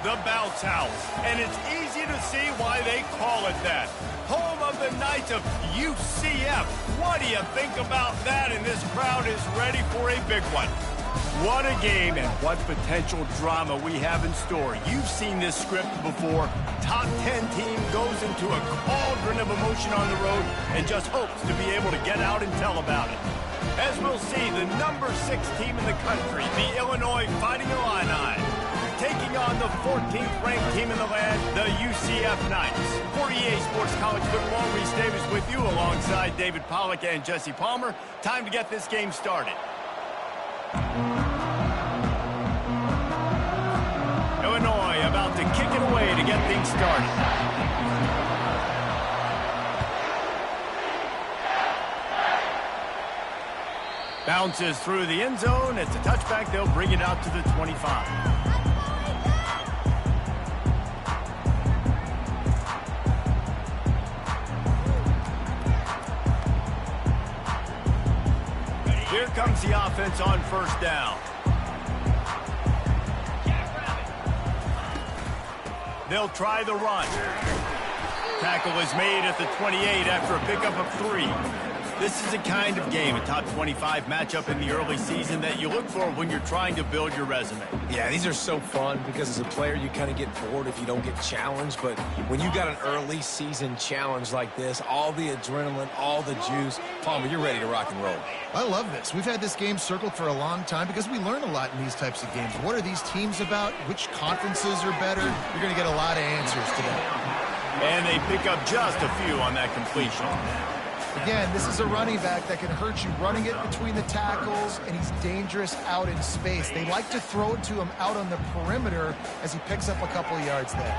The Bounce House, and it's easy to see why they call it that. Home of the Knights of UCF. What do you think about that? And this crowd is ready for a big one. What a game and what potential drama we have in store. You've seen this script before. Top 10 team goes into a cauldron of emotion on the road and just hopes to be able to get out and tell about it. As we'll see, the number 6 team in the country, the Illinois Fighting Illini, taking on the 14th ranked team in the land, the UCF Knights. 48 Sports College Football, Reese Davis with you alongside David Pollack and Jesse Palmer. Time to get this game started. Illinois about to kick it away to get things started. Bounces through the end zone. It's a touchback. They'll bring it out to the 25. Here comes the offense on first down. They'll try the run. Tackle is made at the 28 after a pickup of 3. This is a kind of game, a top 25 matchup in the early season that you look for when you're trying to build your resume. Yeah, these are so fun because as a player, you kind of get bored if you don't get challenged. But when you got an early season challenge like this, all the adrenaline, all the juice, Palmer, you're ready to rock and roll. I love this. We've had this game circled for a long time because we learn a lot in these types of games. What are these teams about? Which conferences are better? You're going to get a lot of answers today. And they pick up just a few on that completion. Again, this is a running back that can hurt you running it between the tackles, and he's dangerous out in space. They like to throw it to him out on the perimeter as he picks up a couple of yards there.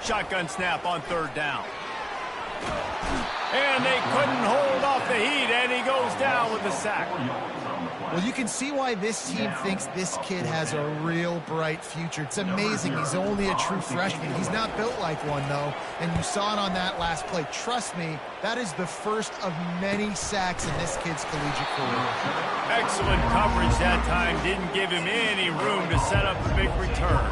Shotgun snap on third down. And they couldn't hold off the heat, and he goes down with the sack. Well, you can see why this team thinks this kid has a real bright future. It's amazing. He's only a true freshman. He's not built like one, though, and you saw it on that last play. Trust me, that is the first of many sacks in this kid's collegiate career. Excellent coverage that time. Didn't give him any room to set up a big return.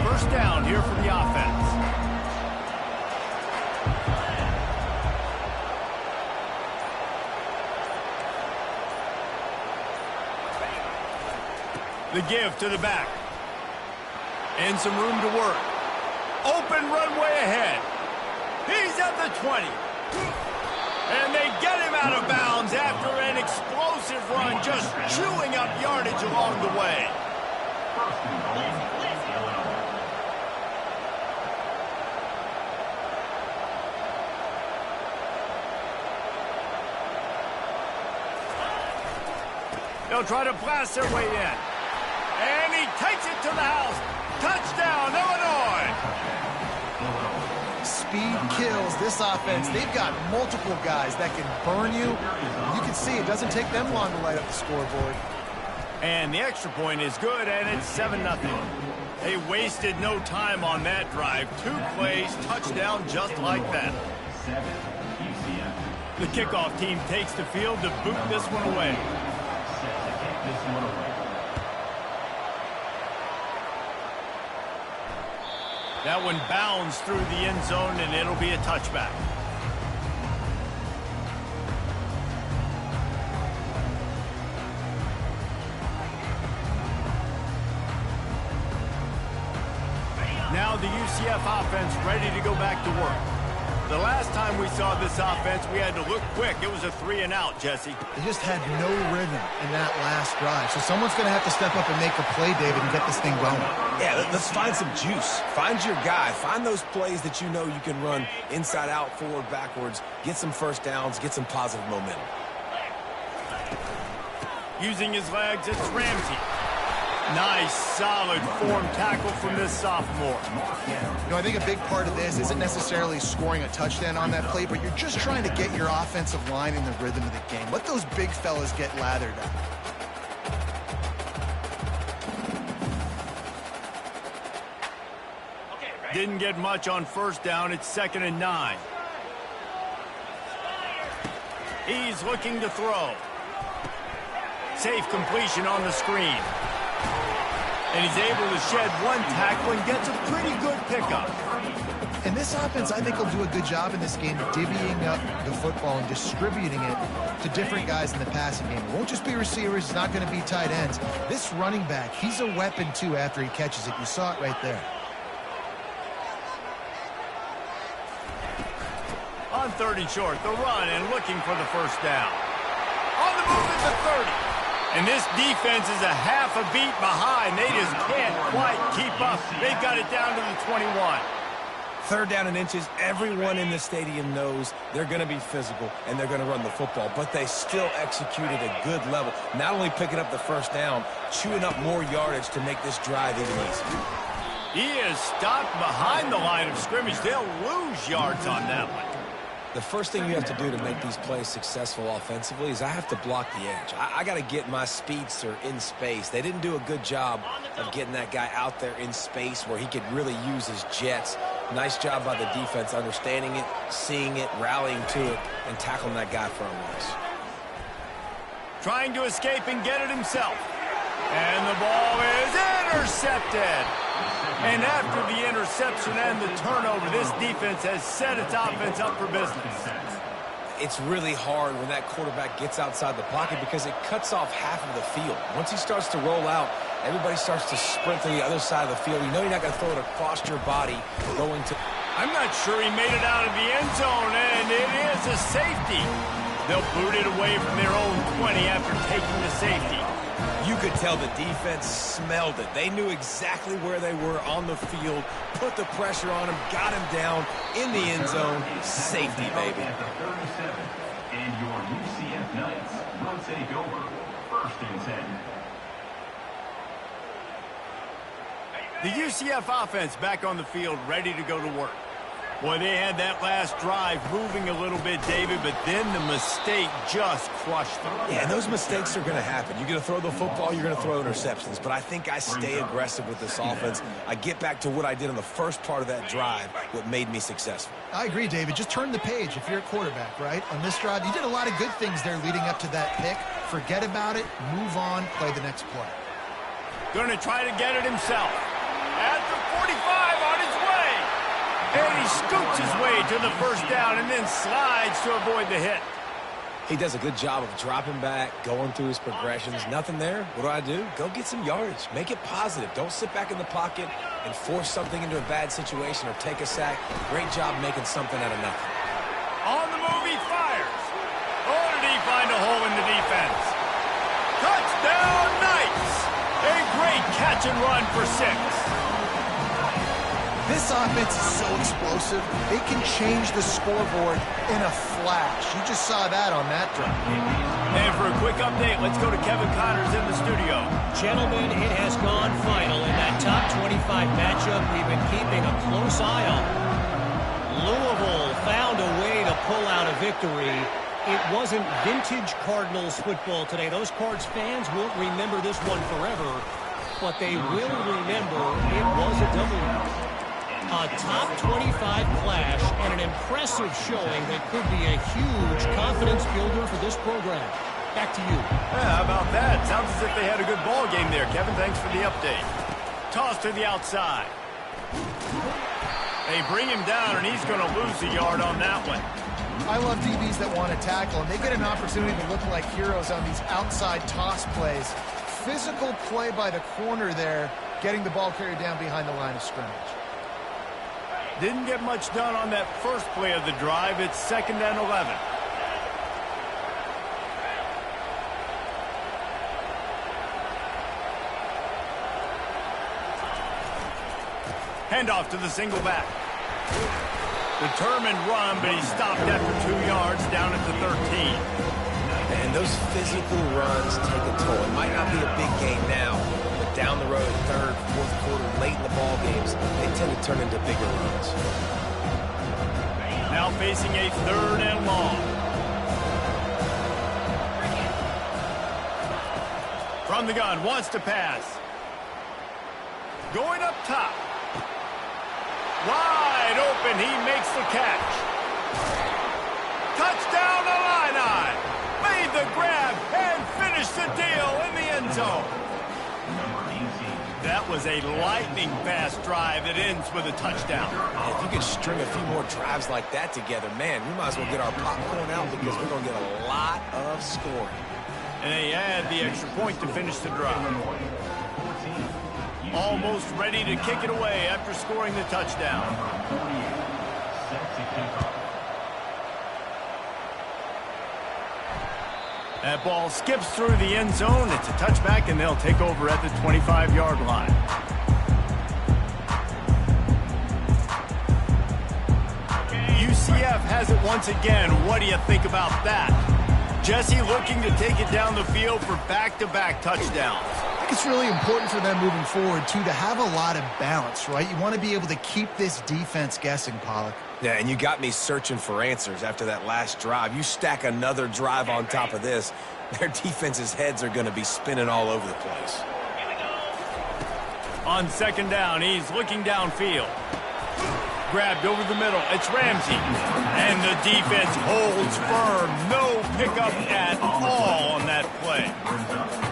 First down here for the offense. The give to the back. And some room to work. Open runway ahead. He's at the 20. And they get him out of bounds after an explosive run, just chewing up yardage along the way. They'll try to blast their way in. And he takes it to the house. Touchdown, Illinois! Speed kills this offense. They've got multiple guys that can burn you. You can see it doesn't take them long to light up the scoreboard. And the extra point is good, and it's 7-0. They wasted no time on that drive. 2 plays, touchdown just like that. The kickoff team takes the field to boot this one away. That one bounds through the end zone, and it'll be a touchback. Now the UCF offense ready to go back to work. The last time we saw this offense, we had to look quick. It was a 3-and-out, Jesse. They just had no rhythm in that last drive. So someone's going to have to step up and make a play, David, and get this thing going. Yeah, let's find some juice. Find your guy. Find those plays that you know you can run inside out, forward, backwards. Get some first downs. Get some positive momentum. Using his legs, it's Ramsey. Nice, solid form tackle from this sophomore. You know, I think a big part of this isn't necessarily scoring a touchdown on that play, but you're just trying to get your offensive line in the rhythm of the game. Let those big fellas get lathered up. Didn't get much on first down. It's 2nd and 9. He's looking to throw. Safe completion on the screen. And he's able to shed one tackle and gets a pretty good pickup. And this offense, I think, will do a good job in this game divvying up the football and distributing it to different guys in the passing game. It won't just be receivers. It's not going to be tight ends. This running back, he's a weapon, too, after he catches it. You saw it right there. On 3rd and short, the run and looking for the first down. On the move at the 30. And this defense is a half a beat behind. They just can't quite keep up. They've got it down to the 21. 3rd down and inches. Everyone in the stadium knows they're going to be physical and they're going to run the football, but they still executed a good level. Not only picking up the first down, chewing up more yardage to make this drive even easier. He is stopped behind the line of scrimmage. They'll lose yards on that one. The first thing you have to do to make these plays successful offensively is I have to block the edge. I got to get my speedster in space. They didn't do a good job of getting that guy out there in space where he could really use his jets. Nice job by the defense understanding it, seeing it, rallying to it, and tackling that guy for a loss. Trying to escape and get it himself. And the ball is intercepted. And after the interception and the turnover, this defense has set its offense up for business. It's really hard when that quarterback gets outside the pocket because it cuts off half of the field. Once he starts to roll out, everybody starts to sprint to the other side of the field. You know you're not going to throw it across your body going to... I'm not sure he made it out of the end zone, and it is a safety. They'll boot it away from their own 20 after taking the safety. You could tell the defense smelled it. They knew exactly where they were on the field, put the pressure on him, got him down in the end zone. Safety, baby. And your UCF Knights will take over 1st and 10. The UCF offense back on the field, ready to go to work. Boy, they had that last drive moving a little bit, David, but then the mistake just crushed them. Yeah, and those mistakes are going to happen. You're going to throw the football, you're going to throw interceptions, but I think I stay aggressive with this offense. I get back to what I did in the first part of that drive, what made me successful. I agree, David. Just turn the page if you're a quarterback, right? On this drive, you did a lot of good things there leading up to that pick. Forget about it, move on, play the next play. Going to try to get it himself. At the 45 on his way. And he scoots his way to the first down and then slides to avoid the hit. He does a good job of dropping back, going through his progressions. Nothing there. What do? Go get some yardage. Make it positive. Don't sit back in the pocket and force something into a bad situation or take a sack. Great job making something out of nothing. On the move, he fires. Oh, did he find a hole in the defense? Touchdown, Knights! A great catch and run for 6. This offense is so explosive, they can change the scoreboard in a flash. You just saw that on that drive. And for a quick update, let's go to Kevin Connors in the studio. Gentlemen, it has gone final in that top 25 matchup we've been keeping a close eye on. Louisville found a way to pull out a victory. It wasn't vintage Cardinals football today. Those Cards fans won't remember this one forever, but they will remember it was a W. A top 25 clash and an impressive showing that could be a huge confidence builder for this program. Back to you. Yeah, how about that? Sounds as if they had a good ball game there. Kevin, thanks for the update. Toss to the outside. They bring him down, and he's going to lose a yard on that one. I love DBs that want to tackle, and they get an opportunity to look like heroes on these outside toss plays. Physical play by the corner there, getting the ball carried down behind the line of scrimmage. Didn't get much done on that first play of the drive. It's 2nd and 11. Handoff to the single back. Determined run, but he stopped after 2 yards down at the 13. And those physical runs take a toll. It might not be a big game now, but down the road, 3rd, 4th quarter, late in the ball games, they tend to turn into bigger runs. Now facing a 3rd and long. From the gun, wants to pass. Going up top. Wide open, he makes the catch. Touchdown Illini! Made the grab and finished the deal in the end zone. That was a lightning-fast drive that ends with a touchdown. If you could string a few more drives like that together, man, we might as well get our popcorn out because we're going to get a lot of scoring. And they add the extra point to finish the drive. Almost ready to kick it away after scoring the touchdown. That ball skips through the end zone. It's a touchback, and they'll take over at the 25-yard line. UCF has it once again. What do you think about that? Jesse looking to take it down the field for back-to-back touchdowns. I think it's really important for them moving forward, too, to have a lot of balance, right? You want to be able to keep this defense guessing, Pollock. Yeah, and you got me searching for answers after that last drive. You stack another drive on top of this, their defense's heads are going to be spinning all over the place. On second down, he's looking downfield. Grabbed over the middle. It's Ramsey. And the defense holds firm. No pickup at all on that play.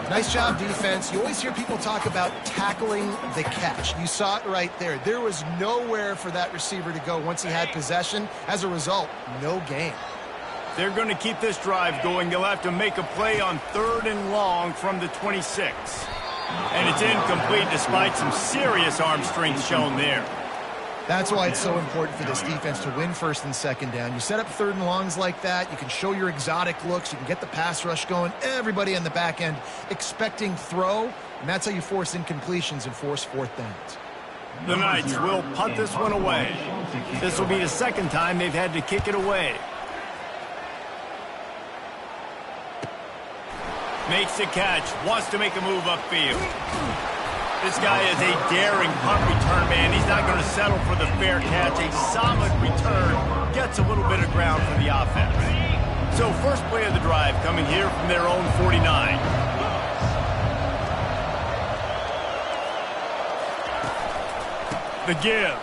Nice job, defense. You always hear people talk about tackling the catch. You saw it right there. There was nowhere for that receiver to go once he had possession. As a result, no gain. They're going to keep this drive going. They'll have to make a play on 3rd and long from the 26. And it's incomplete despite some serious arm strength shown there. That's why it's so important for this defense to win 1st and 2nd down. You set up 3rd and longs like that. You can show your exotic looks. You can get the pass rush going. Everybody on the back end expecting throw, and that's how you force incompletions and force 4th downs. The Knights will punt this one away. This will be the 2nd time they've had to kick it away. Makes the catch. Wants to make a move upfield. This guy is a daring punt return man. He's not going to settle for the fair catch. A solid return gets a little bit of ground for the offense. So first play of the drive coming here from their own 49. The give.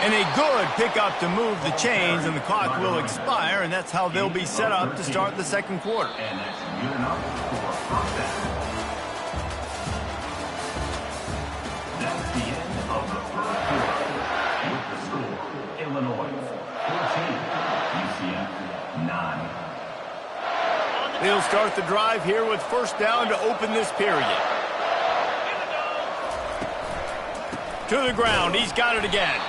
And a good pickup to move the chains, and the clock will expire, and that's how they'll be set up to start the 2nd quarter. And that's good enough for first down. That's the end of the 3rd quarter. With the score, Illinois 14, UCF 9. They'll start the drive here with 1st down to open this period. To the ground. He's got it again.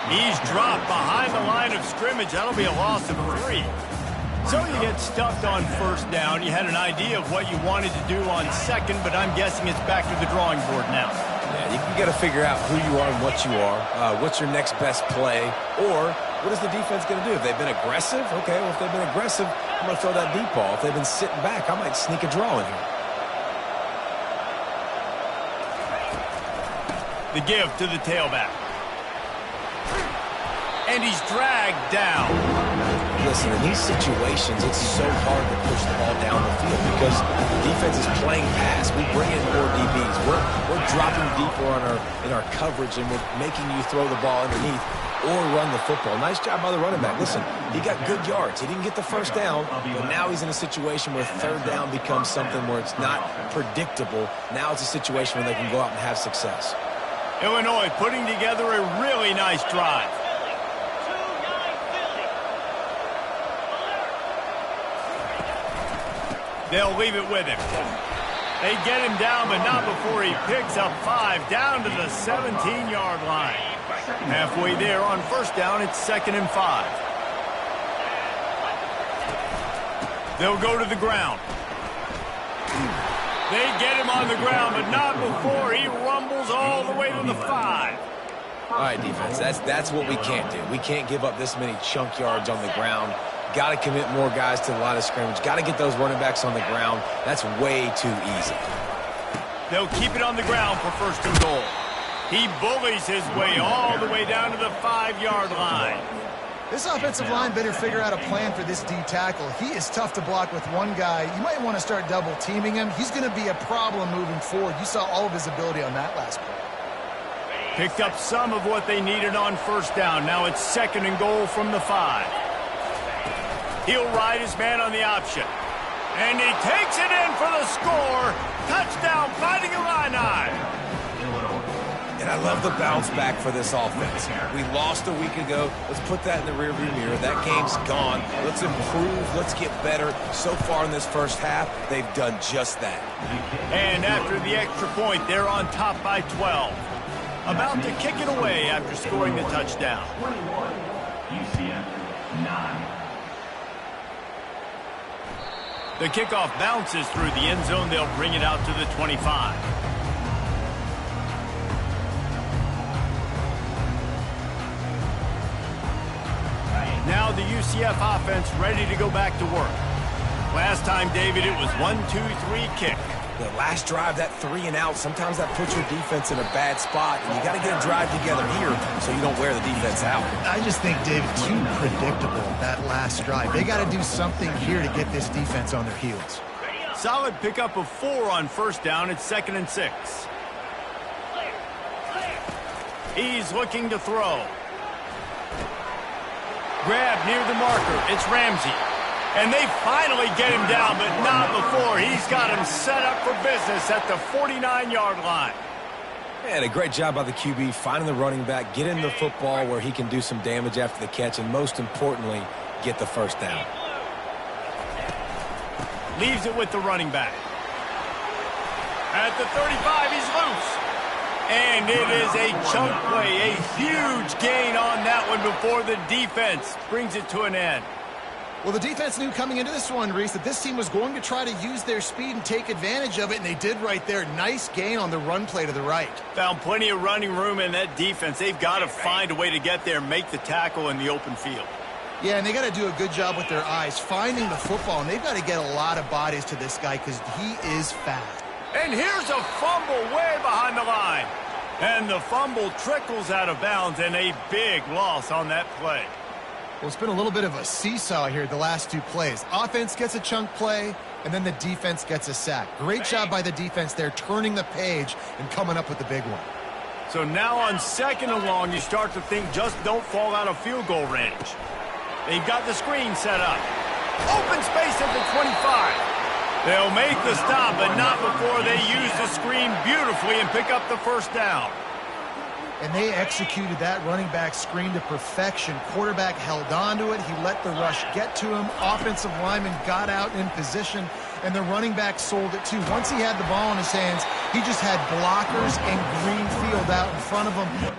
He's dropped behind the line of scrimmage. That'll be a loss of 3. So you get stuffed on 1st down. You had an idea of what you wanted to do on 2nd, but I'm guessing it's back to the drawing board now. Yeah, you got to figure out who you are and what you are. What's your next best play? Or what is the defense going to do? If they've been aggressive, okay, well, if they've been aggressive, I'm going to throw that deep ball. If they've been sitting back, I might sneak a draw in here. The give to the tailback. And he's dragged down. Listen, in these situations, it's so hard to push the ball down the field because the defense is playing pass. We bring in more DBs. We're dropping deeper in our coverage, and we're making you throw the ball underneath or run the football. Nice job by the running back. Listen, he got good yards. He didn't get the 1st down, but now he's in a situation where 3rd down becomes something where it's not predictable. Now it's a situation where they can go out and have success. Illinois putting together a really nice drive. They'll leave it with him. They get him down, but not before he picks up 5 down to the 17-yard line. Halfway there on 1st down, it's 2nd and 5. They'll go to the ground. They get him on the ground, but not before he rumbles all the way to the 5. All right, defense, that's what we can't do. We can't give up this many chunk yards on the ground. Got to commit more guys to the line of scrimmage. Got to get those running backs on the ground. That's way too easy. They'll keep it on the ground for 1st and goal. He bullies his way all the way down to the 5-yard line. This offensive line better figure out a plan for this D tackle. He is tough to block with one guy. You might want to start double teaming him. He's going to be a problem moving forward. You saw all of his ability on that last play. Picked up some of what they needed on first down. Now it's 2nd and goal from the 5. He'll ride his man on the option. And he takes it in for the score. Touchdown, Fighting Illini. And I love the bounce back for this offense. We lost a week ago. Let's put that in the rearview mirror. That game's gone. Let's improve. Let's get better. So far in this first half, they've done just that. And after the extra point, they're on top by 12. About to kick it away after scoring the touchdown. 21, UCF 9. The kickoff bounces through the end zone. They'll bring it out to the 25. Now the UCF offense ready to go back to work. Last time, David, it was 1-2-3 kick. The last drive, that 3 and out, sometimes that puts your defense in a bad spot, and you got to get a drive together here so you don't wear the defense out. I just think, David, too predictable, that last drive. They got to do something here to get this defense on their heels. Solid pickup of 4 on first down. It's 2nd and 6. He's looking to throw. Grab near the marker. It's Ramsey. And they finally get him down, but not before. He's got him set up for business at the 49-yard line. And a great job by the QB finding the running back, getting the football where he can do some damage after the catch, and most importantly, get the first down. Leaves it with the running back. At the 35, he's loose. And it is a chunk play, a huge gain on that one before the defense brings it to an end. Well, the defense knew coming into this one, Reese, that this team was going to try to use their speed and take advantage of it, and they did right there. Nice gain on the run play to the right. Found plenty of running room in that defense. They've got to find a way to get there and make the tackle in the open field. Yeah, and they got to do a good job with their eyes, finding the football, and they've got to get a lot of bodies to this guy because he is fast. And here's a fumble way behind the line. And the fumble trickles out of bounds, and a big loss on that play. Well, it's been a little bit of a seesaw here the last 2 plays. Offense gets a chunk play, and then the defense gets a sack. Great job by the defense there, turning the page and coming up with the big one. So now on 2nd and long, you start to think just don't fall out of field goal range. They've got the screen set up. Open space at the 25. They'll make the stop, but not before they use the screen beautifully and pick up the first down. And they executed that running back screen to perfection. Quarterback held on to it. He let the rush get to him. Offensive lineman got out in position, and the running back sold it too. Once he had the ball in his hands, he just had blockers and green field out in front of him.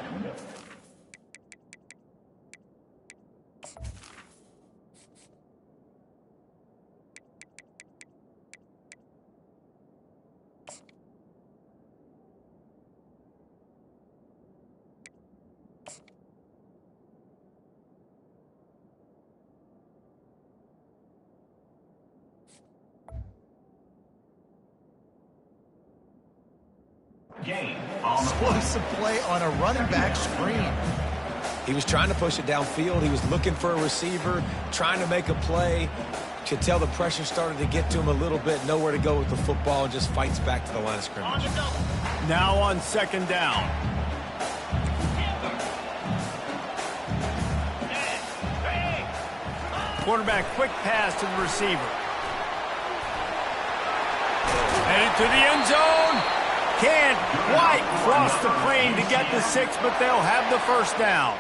Explosive play on a running back screen. He was trying to push it downfield. He was looking for a receiver, trying to make a play. Could tell the pressure started to get to him a little bit. Nowhere to go with the football, and just fights back to the line of scrimmage. Now on 2nd down. Quarterback quick pass to the receiver. Headed to the end zone. Can't quite cross the plane to get the 6, but they'll have the first down.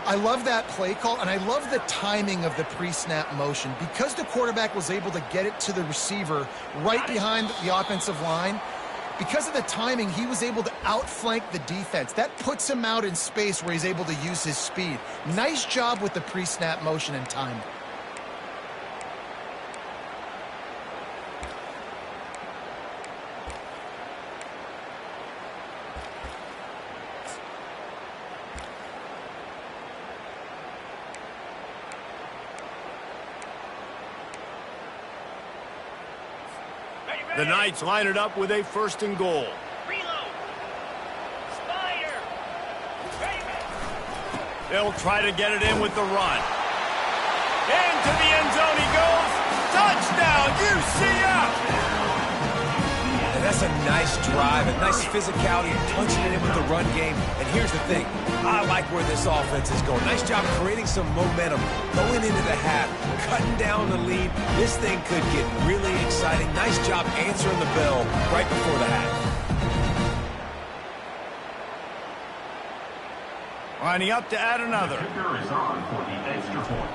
I love that play call, and I love the timing of the pre-snap motion. Because the quarterback was able to get it to the receiver right behind the offensive line, because of the timing, he was able to outflank the defense. That puts him out in space where he's able to use his speed. Nice job with the pre-snap motion and timing. The Knights line it up with a 1st and goal. Reload. Spider. They'll try to get it in with the run. Into the end zone he goes. Touchdown, UCF! And That's a nice drive, a nice physicality, punching it in with the run game. And here's the thing. I like where this offense is going. Nice job creating some momentum, going into the half, cutting down the lead. This thing could get really exciting. Nice job answering the bell right before the half. Lining up to add another. The kicker is on for the extra point.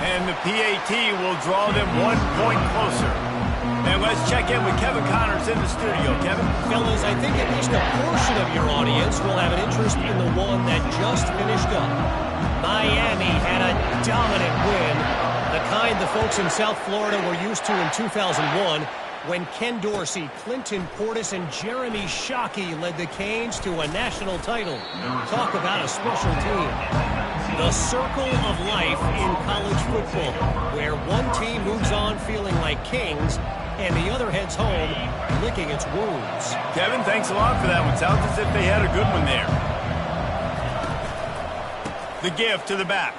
And the PAT will draw them 1 point closer. And let's check in with Kevin Connors in the studio. Kevin? Fellas, I think at least a portion of your audience will have an interest in the one that just finished up. Miami had a dominant win, the kind the folks in South Florida were used to in 2001 when Ken Dorsey, Clinton Portis, and Jeremy Shockey led the Canes to a national title. Talk about a special team. The circle of life in college football, where one team moves on feeling like kings and the other heads home licking its wounds. Kevin, thanks a lot for that one. Sounds as if they had a good one there. The give to the back.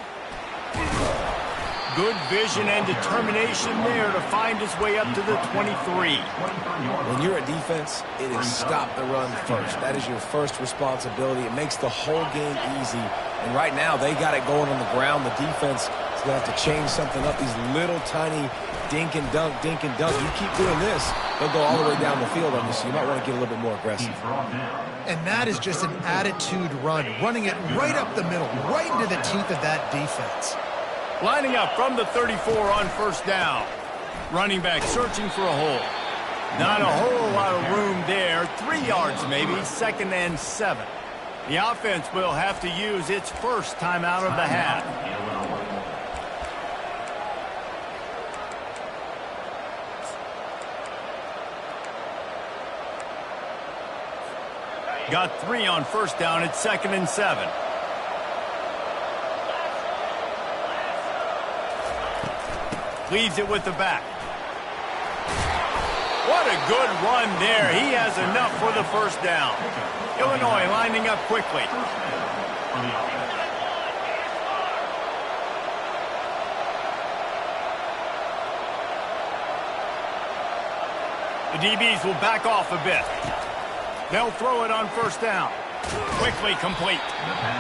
Good vision and determination there to find his way up to the 23. When you're a defense, it is stop the run first. That is your first responsibility. It makes the whole game easy. And right now, they got it going on the ground. The defense is going to have to change something up. These little tiny dink and dunk, dink and dunk. You keep doing this, they'll go all the way down the field on you, so you might want to get a little bit more aggressive. And that is just an attitude run, running it right up the middle, right into the teeth of that defense. Lining up from the 34 on first down. Running back searching for a hole. Not a whole lot of room there. 3 yards maybe, 2nd and 7. The offense will have to use its first timeout of the half. Got 3 on first down at 2nd and 7. Leaves it with the back. What a good run there. He has enough for the first down. Illinois lining up quickly. The DBs will back off a bit. They'll throw it on first down. Quickly complete.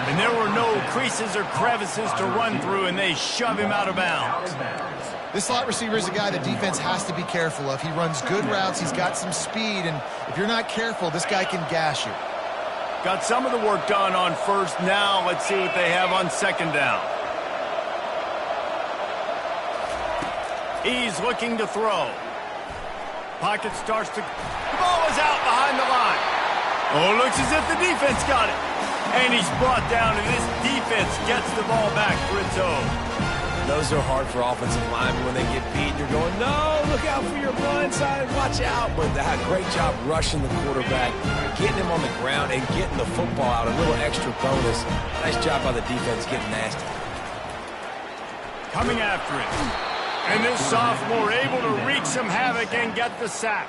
And there were no creases or crevices to run through, and they shove him out of bounds. This slot receiver is a guy the defense has to be careful of. He runs good routes. He's got some speed, and if you're not careful, this guy can gash you. Got some of the work done on first. Now let's see what they have on second down. He's looking to throw. Pocket starts to... The ball is out behind the line. Oh, looks as if the defense got it. And he's brought down, and this defense gets the ball back for its own. Those are hard for offensive linemen when they get beat. You're going, no, look out for your blind side, watch out. But they had a great job rushing the quarterback, getting him on the ground, and getting the football out. A little extra bonus. Nice job by the defense getting nasty. Coming after it. And this sophomore able to wreak some havoc and get the sack.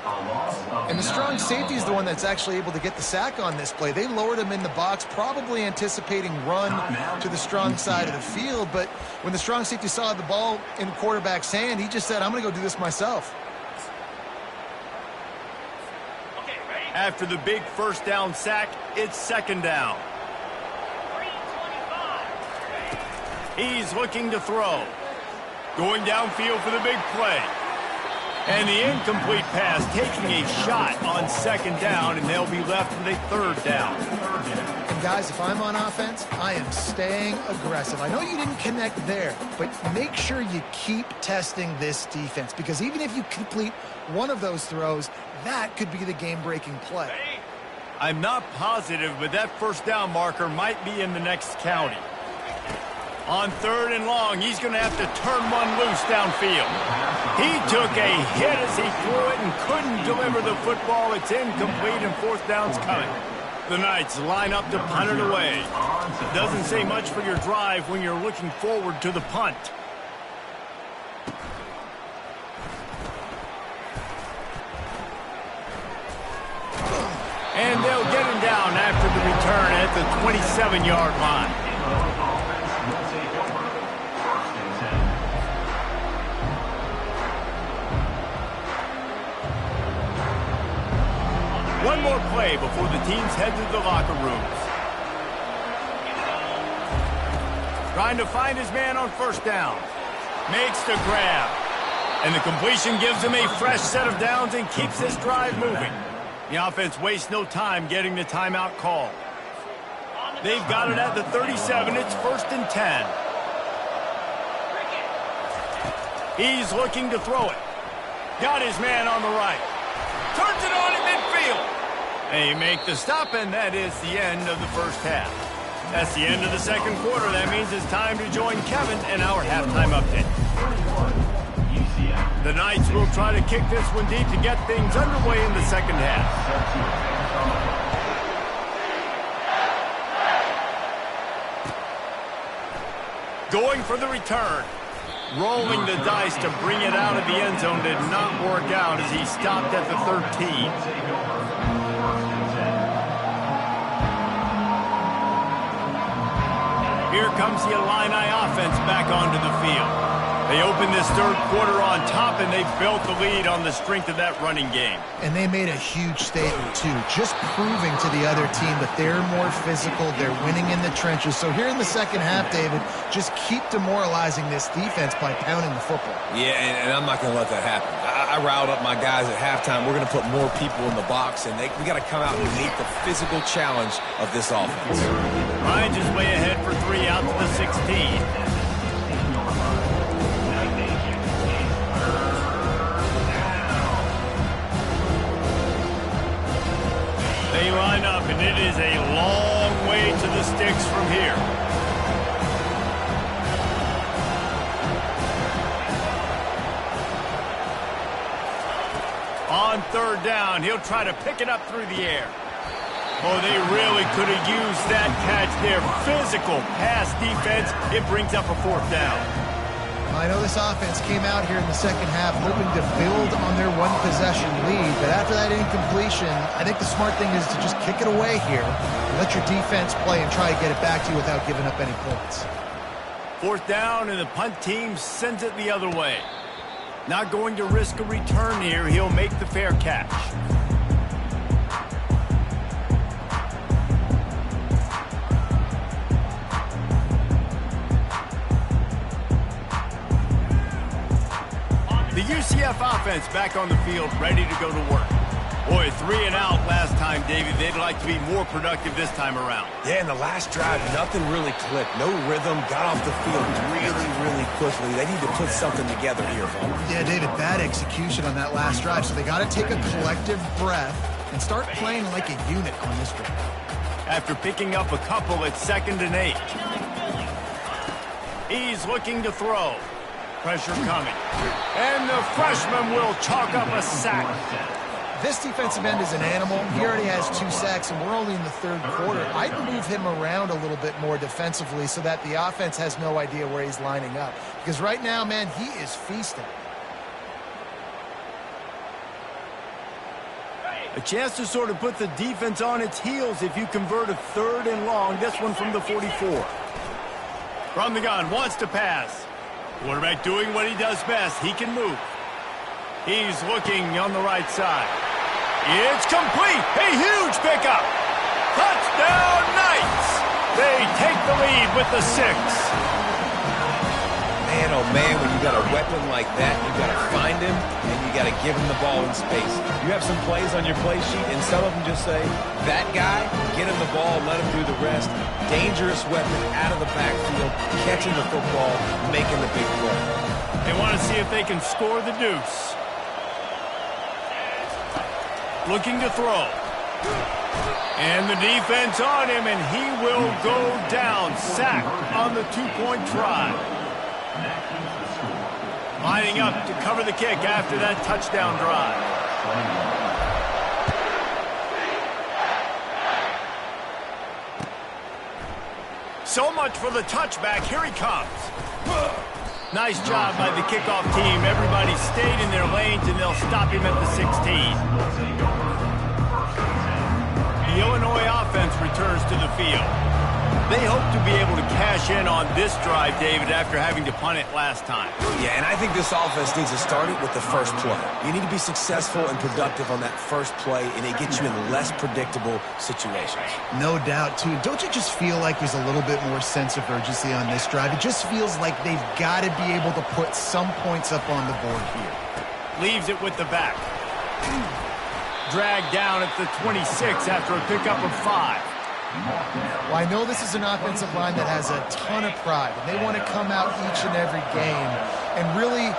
And the strong safety is the one that's actually able to get the sack on this play. They lowered him in the box, probably anticipating run to the strong side of the field. But when the strong safety saw the ball in the quarterback's hand, he just said, I'm going to go do this myself. After the big first down sack, it's second down. He's looking to throw. Going downfield for the big play. And the incomplete pass taking a shot on second down, and they'll be left with a third down. And guys, if I'm on offense, I am staying aggressive. I know you didn't connect there, but make sure you keep testing this defense, because even if you complete one of those throws, that could be the game-breaking play. I'm not positive, but that first down marker might be in the next county. On third and long, he's going to have to turn one loose downfield. He took a hit as he threw it and couldn't deliver the football. It's incomplete, and fourth down's coming. The Knights line up to punt it away. Doesn't say much for your drive when you're looking forward to the punt. And they'll get him down after the return at the 27-yard line. One more play before the teams head to the locker rooms. Trying to find his man on first down. Makes the grab. And the completion gives him a fresh set of downs and keeps this drive moving. The offense wastes no time getting the timeout call. They've got it at the 37. It's 1st and 10. He's looking to throw it. Got his man on the right. Turns it on in midfield. They make the stop, and that is the end of the first half. That's the end of the second quarter. That means it's time to join Kevin in our halftime update. The Knights will try to kick this one deep to get things underway in the second half. Going for the return. Rolling the dice to bring it out of the end zone did not work out as he stopped at the 13. Here comes the Illini offense back onto the field. They opened this third quarter on top, and they built the lead on the strength of that running game. And they made a huge statement, too, just proving to the other team that they're more physical, they're winning in the trenches. So here in the second half, David, just keep demoralizing this defense by pounding the football. Yeah, and I'm not going to let that happen. I riled up my guys at halftime. We're going to put more people in the box, and we got to come out and meet the physical challenge of this offense. Ryan just way ahead for 3 out to the 16. They line up, and it is a long way to the sticks from here. On third down, he'll try to pick it up through the air. Oh, they really could have used that catch there. Physical pass defense. It brings up a 4th down. I know this offense came out here in the second half hoping to build on their one-possession lead, but after that incompletion, I think the smart thing is to just kick it away here and let your defense play and try to get it back to you without giving up any points. 4th down, and the punt team sends it the other way. Not going to risk a return here. He'll make the fair catch. The UCF offense back on the field, ready to go to work. Boy, 3 and out last time, David. They'd like to be more productive this time around. Yeah, in the last drive, nothing really clicked. No rhythm, got off the field really quickly. They need to put something together here, Vaughn. Yeah, David, bad execution on that last drive, so they got to take a collective breath and start playing like a unit on this drive. After picking up a couple at 2nd and 8. He's looking to throw. Pressure coming. And the freshman will chalk up a sack. This defensive end is an animal. He already has 2 sacks, and we're only in the third quarter. I'd move him around a little bit more defensively so that the offense has no idea where he's lining up. Because right now, man, he is feasting. A chance to sort of put the defense on its heels if you convert a 3rd and long. This one from the 44. From the gun, wants to pass. Quarterback doing what he does best. He can move. He's looking on the right side. It's complete. A huge pickup. Touchdown Knights. They take the lead with the 6. Man, oh man, when you got a weapon like that, you got to find him, and you got to give him the ball in space. You have some plays on your play sheet, and some of them just say, that guy, get him the ball, let him do the rest. Dangerous weapon out of the backfield, catching the football, making the big play. They want to see if they can score the deuce. Looking to throw. And the defense on him, and he will go down. Sacked on the 2-point try. Lining up to cover the kick after that touchdown drive. So much for the touchback. Here he comes. Nice job by the kickoff team. Everybody stayed in their lanes, and they'll stop him at the 16. the Illinois offense returns to the field. They hope to be able to cash in on this drive, David, after having to punt it last time. Yeah, and I think this offense needs to start it with the first play. You need to be successful and productive on that first play, and it gets you in less predictable situations. No doubt, too. Don't you just feel like there's a little bit more sense of urgency on this drive? It just feels like they've got to be able to put some points up on the board here. Leaves it with the back. Dragged down at the 26 after a pickup of 5. Well, I know this is an offensive line that has a ton of pride, and they want to come out each and every game and really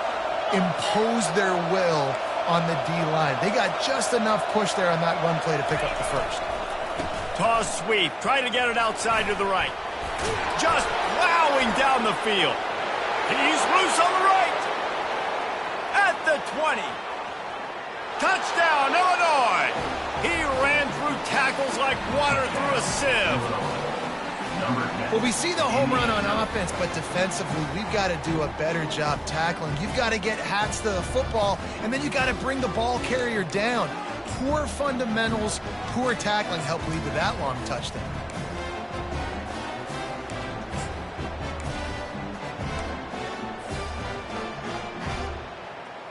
impose their will on the D-line. They got just enough push there on that run play to pick up the first. Toss sweep, trying to get it outside to the right. Just plowing down the field. He's loose on the right. At the 20. Touchdown, Illinois! He ran through tackles like water through a sieve. Well, we see the home run on offense, but defensively, we've got to do a better job tackling. You've got to get hats to the football, and then you've got to bring the ball carrier down. Poor fundamentals, poor tackling helped lead to that long touchdown.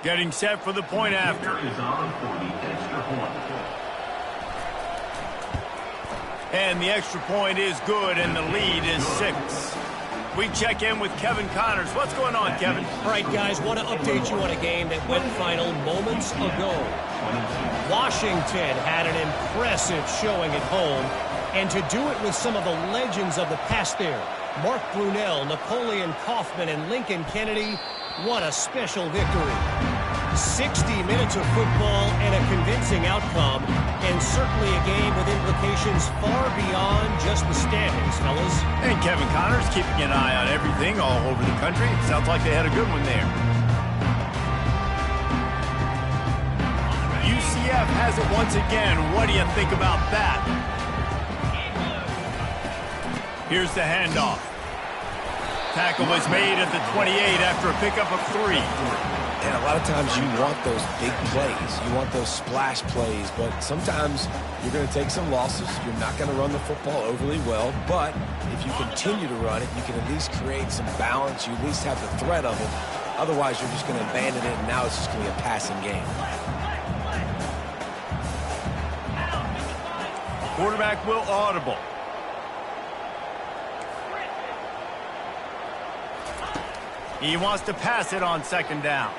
Getting set for the point after. Is on for the extra point. And the extra point is good, and the lead is 6. We check in with Kevin Connors. What's going on, Kevin? All right, guys, want to update you on a game that went final moments ago. Washington had an impressive showing at home, and to do it with some of the legends of the past there, Mark Brunell, Napoleon Kaufman, and Lincoln Kennedy, what a special victory. 60 minutes of football and a convincing outcome, and certainly a game with implications far beyond just the standings, fellas. And Kevin Connors keeping an eye on everything all over the country. Sounds like they had a good one there. UCF has it once again. What do you think about that? Here's the handoff. Tackle was made at the 28 after a pickup of 3. And a lot of times you want those big plays. You want those splash plays, but sometimes you're going to take some losses. You're not going to run the football overly well, but if you continue to run it, you can at least create some balance. You at least have the threat of it. Otherwise, you're just going to abandon it, and now it's just going to be a passing game. Quarterback will audible. He wants to pass it on second down.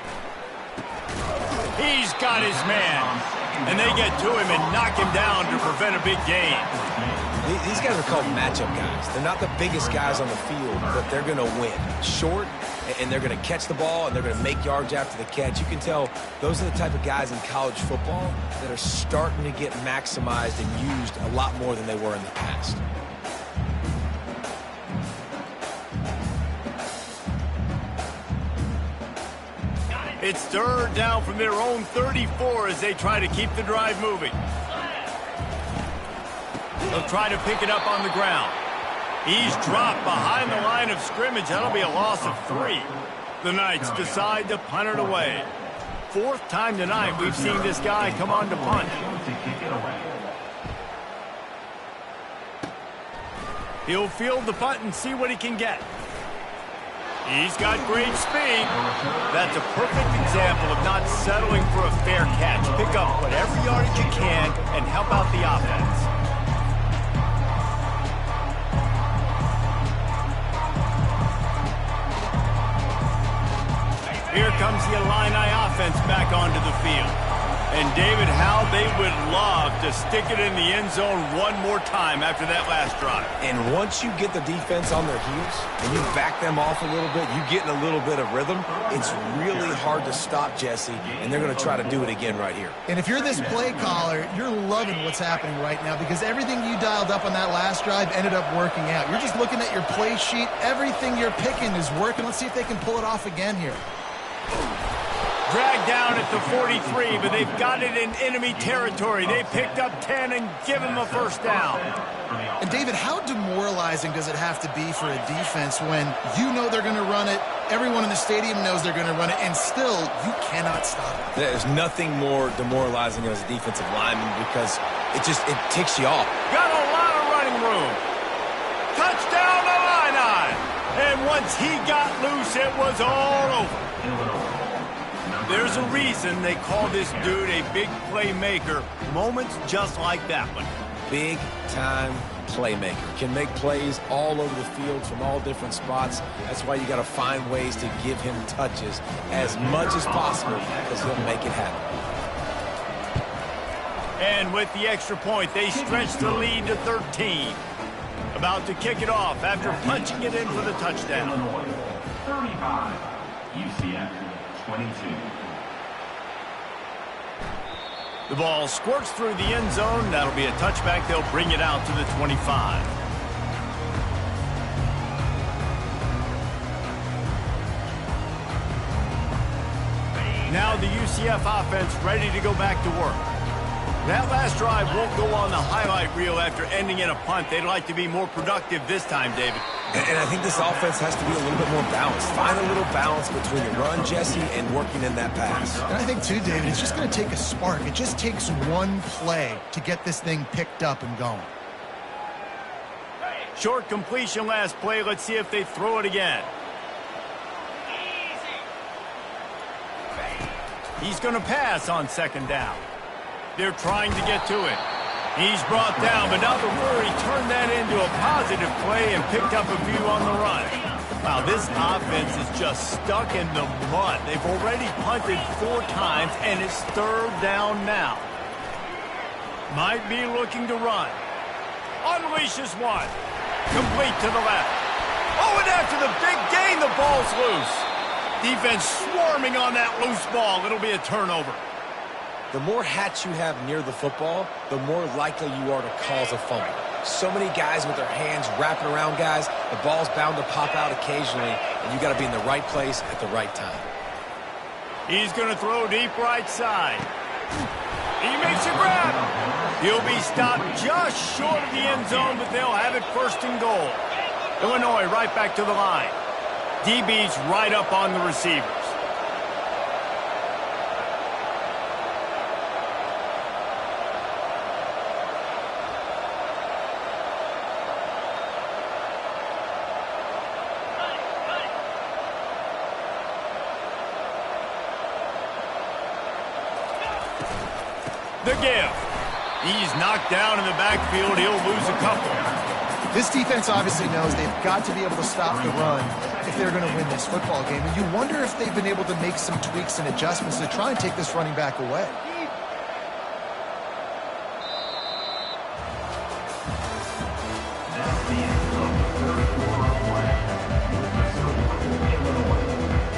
He's got his man. And they get to him and knock him down to prevent a big gain. These guys are called matchup guys. They're not the biggest guys on the field, but they're going to win. Short, and they're going to catch the ball, and they're going to make yards after the catch. You can tell those are the type of guys in college football that are starting to get maximized and used a lot more than they were in the past. It's third down from their own 34 as they try to keep the drive moving. They'll try to pick it up on the ground. He's dropped behind the line of scrimmage. That'll be a loss of 3. The Knights decide to punt it away. 4th time tonight we've seen this guy come on to punt. He'll field the punt and see what he can get. He's got great speed. That's a perfect example of not settling for a fair catch. Pick up whatever yardage you can and help out the offense. Here comes the Illini offense back onto the field. And David, how they would love to stick it in the end zone one more time after that last drive. And once you get the defense on their heels and you back them off a little bit, you get in a little bit of rhythm, it's really hard to stop, Jesse, and they're going to try to do it again right here. And if you're this play caller, you're loving what's happening right now because everything you dialed up on that last drive ended up working out. You're just looking at your play sheet. Everything you're picking is working. Let's see if they can pull it off again here. Dragged down at the 43, but they've got it in enemy territory. They picked up 10 and give him a first down. And, David, how demoralizing does it have to be for a defense when you know they're going to run it, everyone in the stadium knows they're going to run it, and still you cannot stop it? There's nothing more demoralizing as a defensive lineman because It ticks you off. Got a lot of running room. Touchdown Illini. And once he got loose, it was all over. There's a reason they call this dude a big playmaker. Moments just like that one. Big-time playmaker. Can make plays all over the field from all different spots. That's why you got to find ways to give him touches as much as possible because he'll make it happen. And with the extra point, they stretch the lead to 13. About to kick it off after punching it in for the touchdown. Illinois 35, UCF 22. The ball squirts through the end zone. That'll be a touchback. They'll bring it out to the 25. Now the UCF offense ready to go back to work. That last drive won't go on the highlight reel after ending in a punt. They'd like to be more productive this time, David. And I think this offense has to be a little bit more balanced. Find a little balance between the run, Jesse, and working in that pass. And I think, too, David, it's just going to take a spark. It just takes one play to get this thing picked up and going. Short completion last play. Let's see if they throw it again. He's going to pass on second down. They're trying to get to it. He's brought down, but not before he turned that into a positive play and picked up a few on the run. Wow, this offense is just stuck in the mud. They've already punted 4 times, and it's third down now. Might be looking to run. Unleashes one. Complete to the left. Oh, and after the big gain, the ball's loose. Defense swarming on that loose ball. It'll be a turnover. The more hats you have near the football, the more likely you are to cause a fumble. So many guys with their hands wrapping around guys, the ball's bound to pop out occasionally, and you got to be in the right place at the right time. He's going to throw deep right side. He makes a grab. He'll be stopped just short of the end zone, but they'll have it first and goal. Illinois right back to the line. DB's right up on the receivers. The give. He's knocked down in the backfield. He'll lose a couple. This defense obviously knows they've got to be able to stop the run if they're going to win this football game. And you wonder if they've been able to make some tweaks and adjustments to try and take this running back away. That's the end of the third quarter play. With the score, Illinois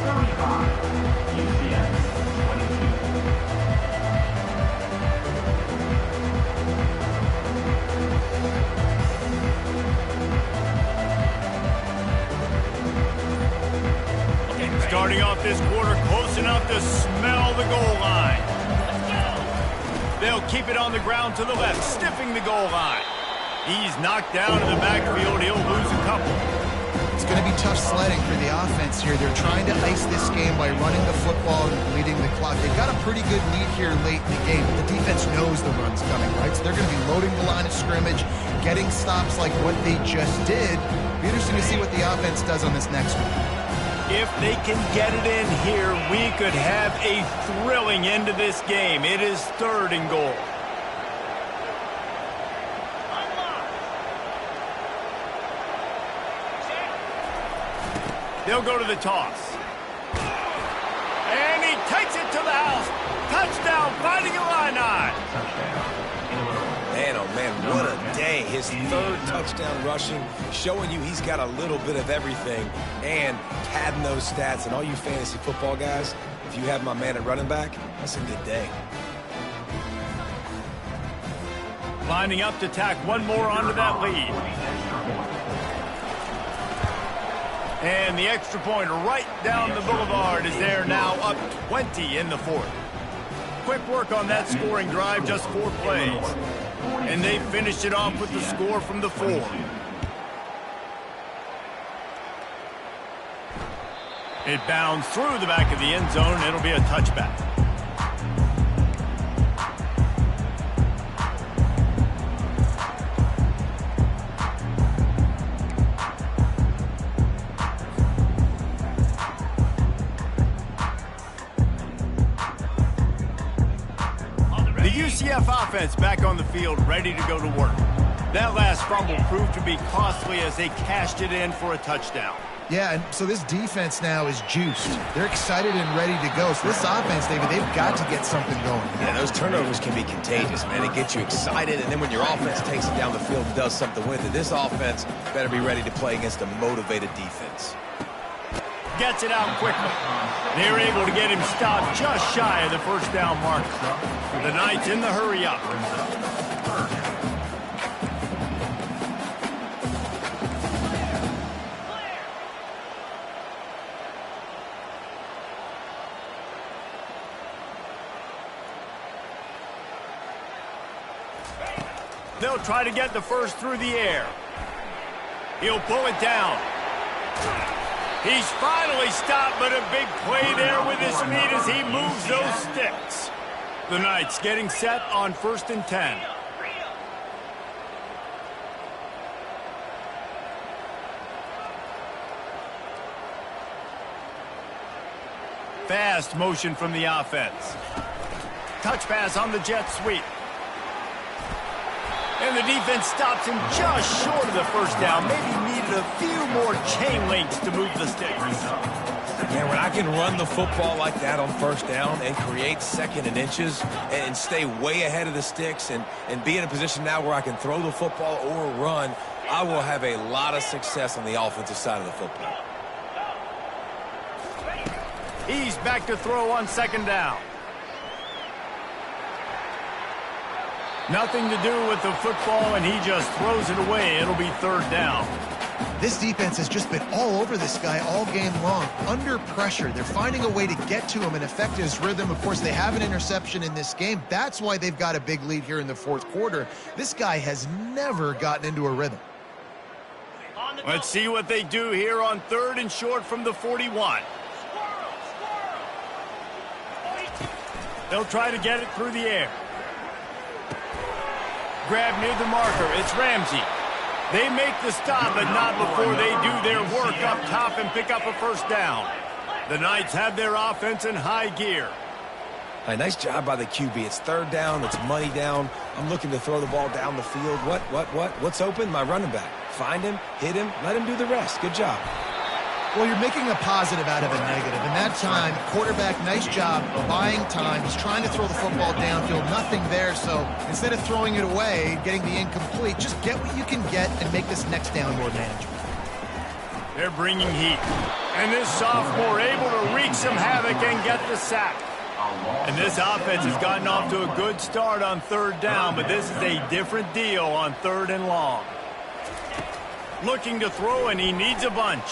35, UCF 22. Starting off this quarter close enough to smell the goal line. They'll keep it on the ground to the left, stiffing the goal line. He's knocked down in the backfield. He'll lose a couple. It's going to be tough sledding for the offense here. They're trying to ice this game by running the football and bleeding the clock. They've got a pretty good lead here late in the game. The defense knows the run's coming, right? So they're going to be loading the line of scrimmage, getting stops like what they just did. It'll be interesting to see what the offense does on this next one. If they can get it in here, we could have a thrilling end to this game. It is third and goal. They'll go to the toss. And he takes it to the house. Touchdown, Fighting Illini. Man, oh man, what a day. His third touchdown rushing, showing you he's got a little bit of everything and padding those stats. And all you fantasy football guys, if you have my man at running back, that's a good day. Lining up to tack one more onto that lead. And the extra point right down the boulevard is there now, up 20 in the fourth. Quick work on that scoring drive, just 4 plays. And they finished it off with the score from the 4. It bounds through the back of the end zone. It'll be a touchback. UCF offense back on the field, ready to go to work. That last fumble proved to be costly as they cashed it in for a touchdown. Yeah, and so this defense now is juiced. They're excited and ready to go. So this offense, David, they've got to get something going. Yeah, those turnovers can be contagious, man. It gets you excited, and then when your offense takes it down the field and does something with it, this offense better be ready to play against a motivated defense. Gets it out quickly. They're able to get him stopped just shy of the first down marker. The Knights in the hurry-up. They'll try to get the first through the air. He'll pull it down. He's finally stopped, but a big play there with his feet as he moves those sticks. The Knights getting set on 1st and 10. Fast motion from the offense. Touch pass on the jet sweep. And the defense stops him just short of the first down. Maybe needed a few more chain links to move the sticks. Man, when I can run the football like that on first down and create 2nd and inches and stay way ahead of the sticks and be in a position now where I can throw the football or run, I will have a lot of success on the offensive side of the football. He's back to throw on 2nd down. Nothing to do with the football, and he just throws it away. It'll be 3rd down. This defense has just been all over this guy all game long. Under pressure, they're finding a way to get to him and affect his rhythm. Of course, they have an interception in this game. That's why they've got a big lead here in the 4th quarter. This guy has never gotten into a rhythm. Let's see what they do here on 3rd and short from the 41. They'll try to get it through the air. Grab near the marker. It's Ramsey. They make the stop, but not before they do their work up top and pick up a first down. The Knights have their offense in high gear. Hey, nice job by the QB. It's 3rd down. It's money down. I'm looking to throw the ball down the field. What's open? My running back. Find him, hit him, let him do the rest. Good job. Well, you're making a positive out of a negative. In that time, quarterback, nice job buying time. He's trying to throw the football downfield. Nothing there, so instead of throwing it away, getting the incomplete, just get what you can get and make this next down more manageable. They're bringing heat. And this sophomore able to wreak some havoc and get the sack. And this offense has gotten off to a good start on 3rd down, but this is a different deal on 3rd and long. Looking to throw, and he needs a bunch.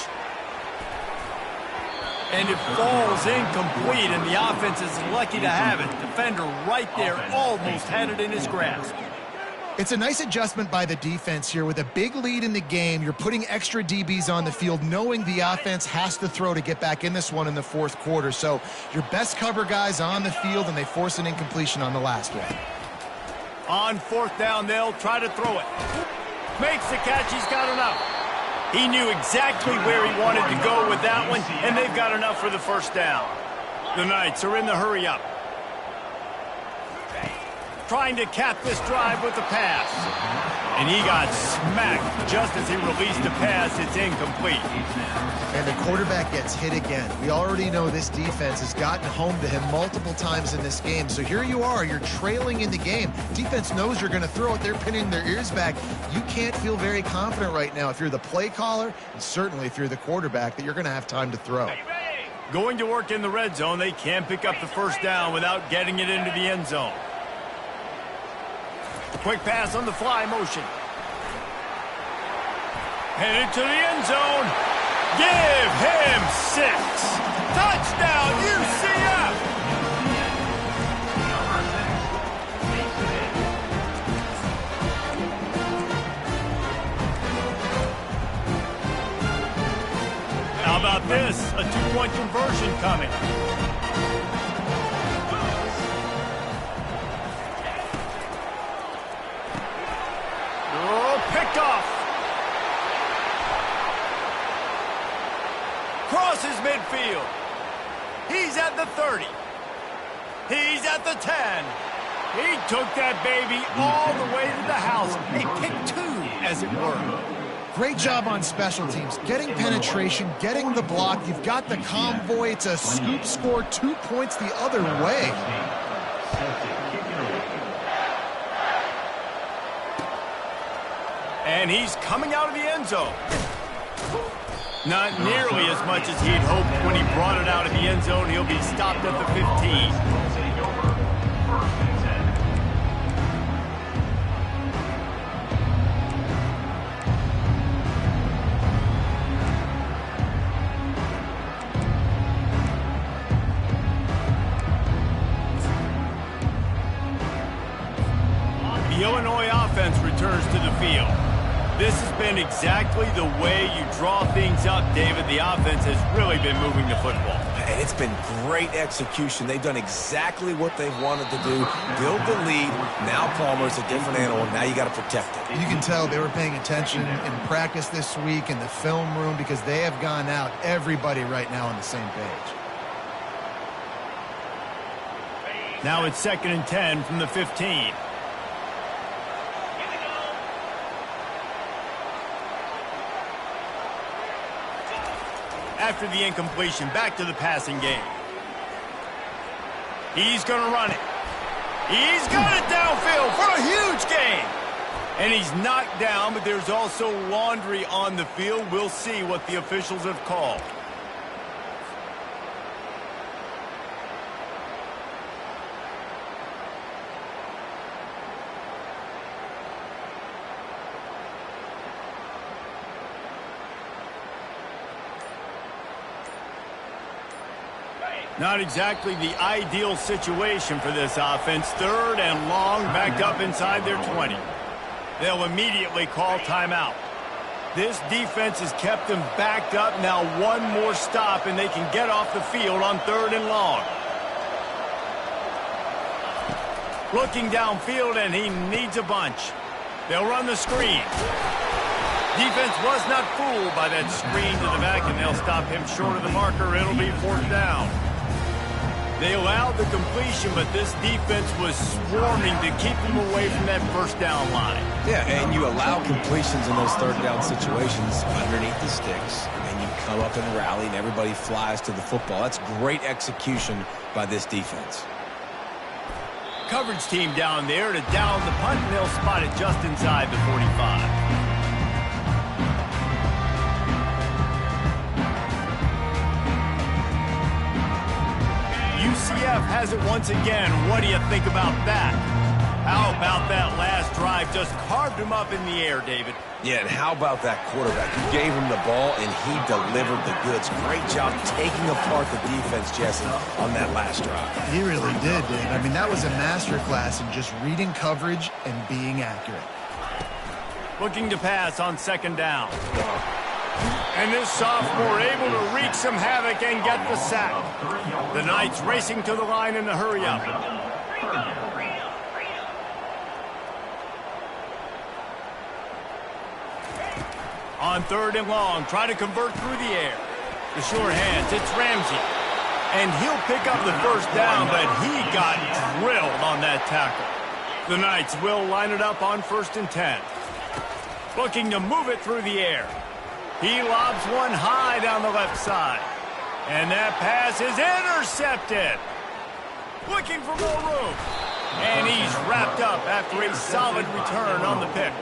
And it falls incomplete, and the offense is lucky to have it. Defender right there almost had it in his grasp. It's a nice adjustment by the defense here. With a big lead in the game, you're putting extra DBs on the field, knowing the offense has to throw to get back in this one in the 4th quarter. So your best cover guys on the field, and they force an incompletion on the last one. On 4th down, they'll try to throw it. Makes the catch. He's got enough. He knew exactly where he wanted to go with that one, and they've got enough for the first down. The Knights are in the hurry-up. Trying to cap this drive with the pass. And he got smacked just as he released the pass. It's incomplete. And the quarterback gets hit again. We already know this defense has gotten home to him multiple times in this game. So here you are, you're trailing in the game. Defense knows you're going to throw it. They're pinning their ears back. You can't feel very confident right now if you're the play caller, and certainly if you're the quarterback, that you're going to have time to throw. Going to work in the red zone, they can't pick up the first down without getting it into the end zone. Quick pass on the fly motion. Headed to the end zone. Give him 6. Touchdown, UCF! How about this? A 2-point conversion coming. Oh, picked off. Crosses midfield. He's at the 30. He's at the 10. He took that baby all the way to the house. A pick two, as it were. Great job on special teams. Getting penetration, getting the block. You've got the convoy. It's a scoop score, 2 points the other way. And he's coming out of the end zone. Not nearly as much as he'd hoped when he brought it out of the end zone. He'll be stopped at the 15. The Illinois offense returns to the field. This has been exactly the way you draw things up, David. The offense has really been moving the football. And it's been great execution. They've done exactly what they've wanted to do. Build the lead. Now Palmer's a different animal. Now you got to protect it. You can tell they were paying attention in practice this week in the film room because they have gone out, everybody right now on the same page. Now it's 2nd and 10 from the 15. After the incompletion, back to the passing game. He's going to run it. He's got it downfield for a huge gain. And he's knocked down, but there's also laundry on the field. We'll see what the officials have called. Not exactly the ideal situation for this offense. 3rd and long, backed up inside their 20. They'll immediately call timeout. This defense has kept them backed up. Now one more stop, and they can get off the field on 3rd and long. Looking downfield, and he needs a bunch. They'll run the screen. Defense was not fooled by that screen to the back, and they'll stop him short of the marker. It'll be 4th down. They allowed the completion, but this defense was swarming to keep them away from that 1st down line. Yeah, and you allow completions in those 3rd down situations underneath the sticks, and you come up and rally, and everybody flies to the football. That's great execution by this defense. Coverage team down there to down the punt, and they'll spot it just inside the 45. UCF has it once again. What do you think about that? How about that last drive? Just carved him up in the air, David. Yeah, and how about that quarterback? You gave him the ball, and he delivered the goods. Great job taking apart the defense, Jesse, on that last drive. He really did, Dave. I mean, that was a masterclass in just reading coverage and being accurate. Looking to pass on 2nd down. And this sophomore able to wreak some havoc and get the sack. The Knights racing to the line in a hurry-up. On 3rd and long, try to convert through the air. The short hands, it's Ramsey. And he'll pick up the 1st down, but he got drilled on that tackle. The Knights will line it up on 1st and 10. Looking to move it through the air. He lobs one high down the left side. And that pass is intercepted. Looking for more room. And he's wrapped up after a solid return on the pick.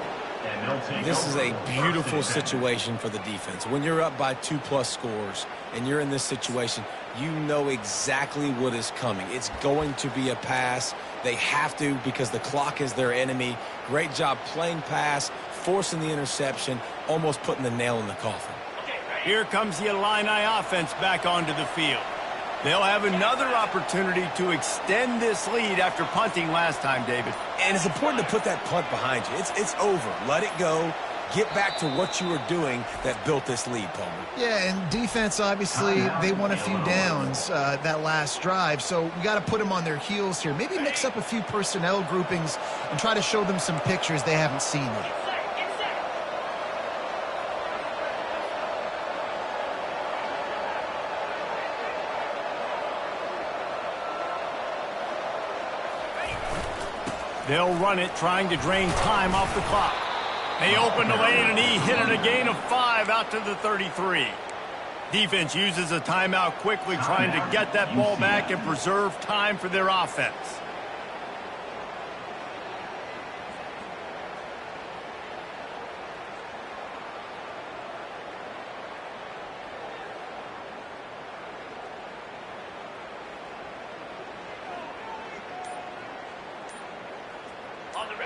This is a beautiful situation for the defense. When you're up by 2+ scores and you're in this situation, you know exactly what is coming. It's going to be a pass. They have to because the clock is their enemy. Great job playing pass, forcing the interception, almost putting the nail in the coffin. Here comes the Illini offense back onto the field. They'll have another opportunity to extend this lead after punting last time, David. And it's important to put that punt behind you. It's over. Let it go. Get back to what you were doing that built this lead, Palmer. Yeah, and defense, obviously, they won a few downs that last drive, so we got to put them on their heels here. Maybe mix up a few personnel groupings and try to show them some pictures they haven't seen yet. They'll run it, trying to drain time off the clock. They open the lane, and he hit it a gain of 5 out to the 33. Defense uses a timeout quickly, trying to get that ball back and preserve time for their offense.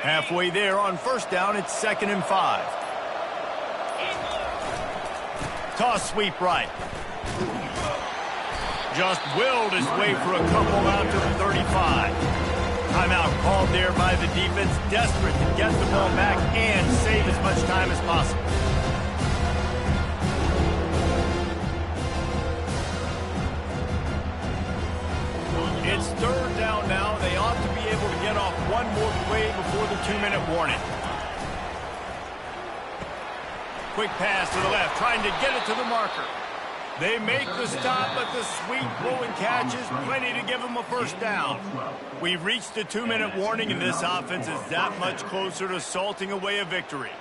Halfway there on first down, it's 2nd and 5. Toss sweep right. Just willed his way for a couple out to the 35. Timeout called there by the defense, desperate to get the ball back and save as much time as possible. It's 3rd down now. They ought to be able to get off one more play before the 2-minute warning. Quick pass to the left, trying to get it to the marker. They make the stop, but the sweet blow and catch is plenty to give them a first down. We've reached the 2-minute warning, and this offense is that much closer to salting away a victory.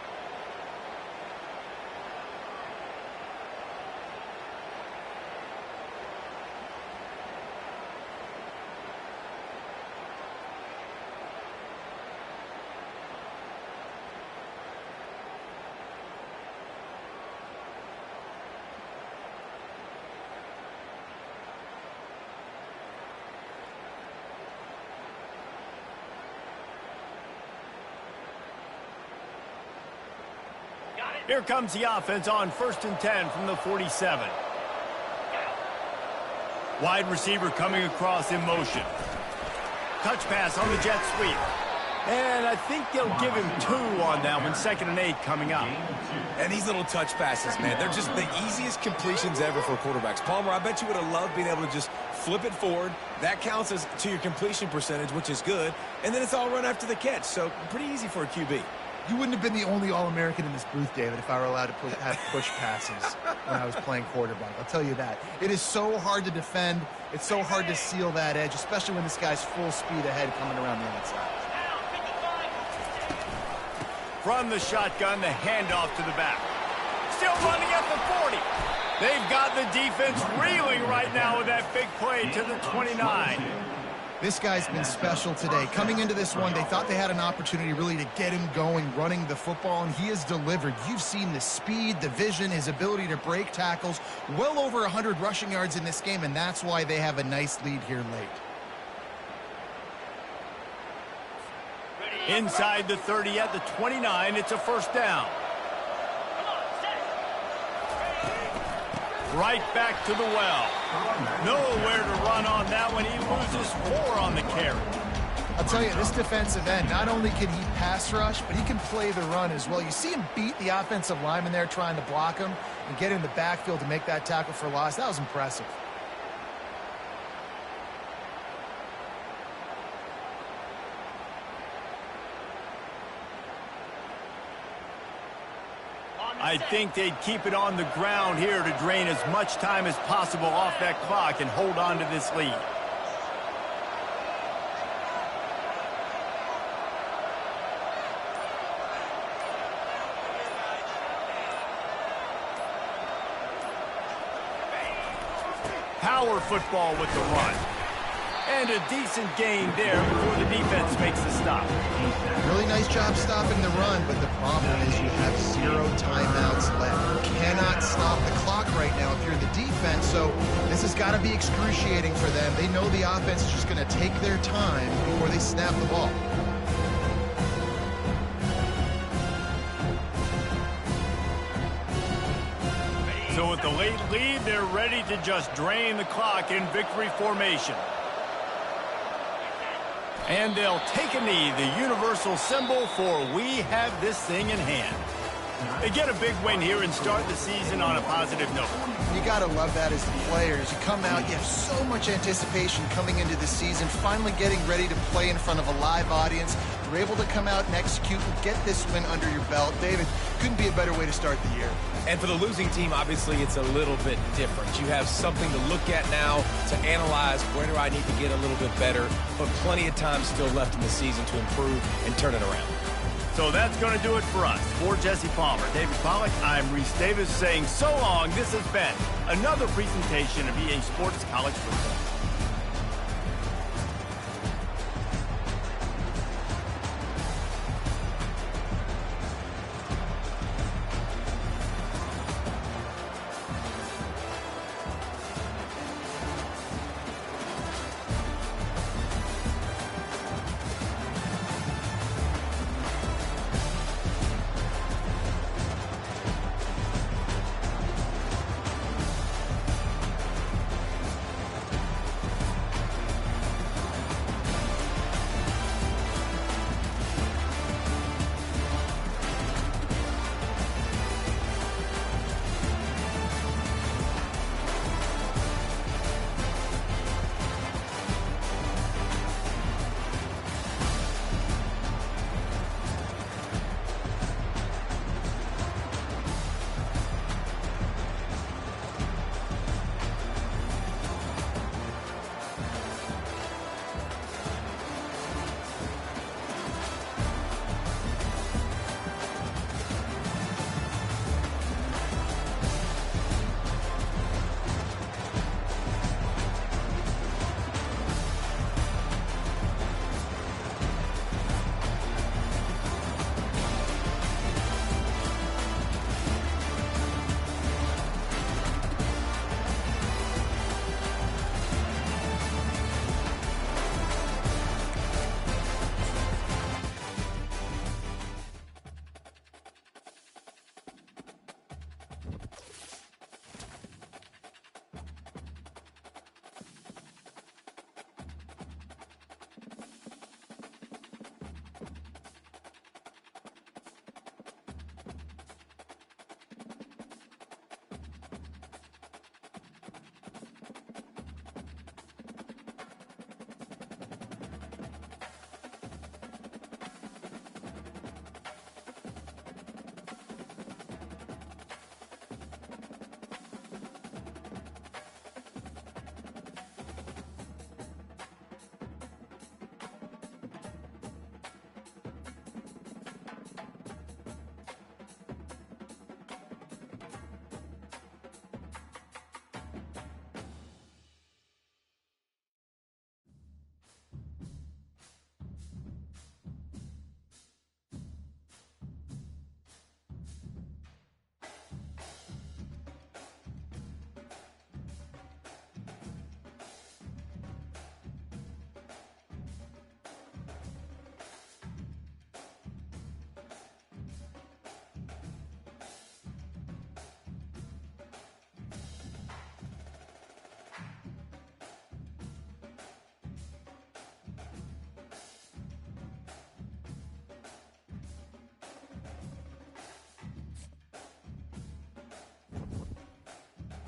Here comes the offense on 1st and 10 from the 47. Wide receiver coming across in motion. Touch pass on the jet sweep. And I think they'll give him 2 on that one. 2nd and 8 coming up. And these little touch passes, man, they're just the easiest completions ever for quarterbacks. Palmer, I bet you would have loved being able to just flip it forward. That counts as to your completion percentage, which is good. And then it's all run after the catch. So pretty easy for a QB. You wouldn't have been the only All-American in this booth, David, if I were allowed to have push passes when I was playing quarterback. I'll tell you that. It is so hard to defend. It's so hard to seal that edge, especially when this guy's full speed ahead coming around the outside. From the shotgun, the handoff to the back. Still running at the 40. They've got the defense reeling right now with that big play to the 29. This guy's been special today. Coming into this one, they thought they had an opportunity really to get him going, running the football, and he has delivered. You've seen the speed, the vision, his ability to break tackles. Well over 100 rushing yards in this game, and that's why they have a nice lead here late. Inside the 30 at the 29, it's a first down. Right back to the well. Nowhere to run on that one. He loses 4 on the carry. I'll tell you, this defensive end, not only can he pass rush, but he can play the run as well. You see him beat the offensive lineman there trying to block him and get in the backfield to make that tackle for loss. That was impressive. I think they'd keep it on the ground here to drain as much time as possible off that clock and hold on to this lead. Power football with the run. And a decent gain there before the defense makes the stop. Really nice job stopping the run, but the problem is you have 0 timeouts left. You cannot stop the clock right now if you're the defense, so this has got to be excruciating for them. They know the offense is just going to take their time before they snap the ball. So with the late lead, they're ready to just drain the clock in victory formation. And they'll take a knee, the universal symbol for we have this thing in hand. They get a big win here and start the season on a positive note. You got to love that as the players. You come out, you have so much anticipation coming into the season, finally getting ready to play in front of a live audience. You're able to come out and execute and get this win under your belt. David, couldn't be a better way to start the year. And for the losing team, obviously, it's a little bit different. You have something to look at now, to analyze where do I need to get a little bit better, but plenty of time still left in the season to improve and turn it around. So that's going to do it for us. For Jesse Palmer, David Pollack, I'm Reese Davis saying so long. This has been another presentation of EA Sports College Football.